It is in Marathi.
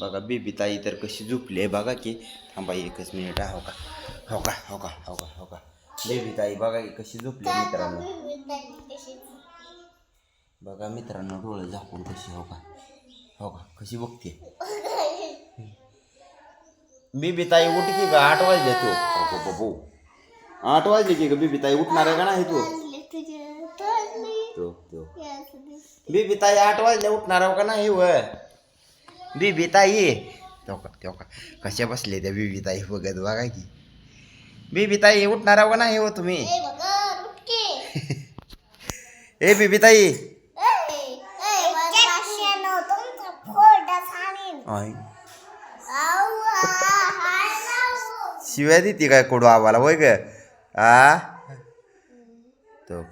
बघा बेबी ताई तर कशी झोपली बघा की. थांबा एकच मिनिट. हो का हो का हो का हो का हो का बेबी ताई बघा की कशी झोपली मित्रांनो. बघा मित्रांनो डोळे झाकून कशी. हो का कशी बघते बेबी ताई. उठ की का 8 वाजले तू. 8 वाजले की ग बेबी ताई. उठणार आहे का नाही तू. बेबी ताई 8 वाजले उठणार आहे का नाही व बेबी ताई. तेव्हा कशा बसले त्या बेबी ताई बघत बघा की. बेबी ताई उठणार आहे का नाही हो तुम्ही. ए बेबी ताई. शिव्या देते काय कोडू आम्हाला होय ग. आ तो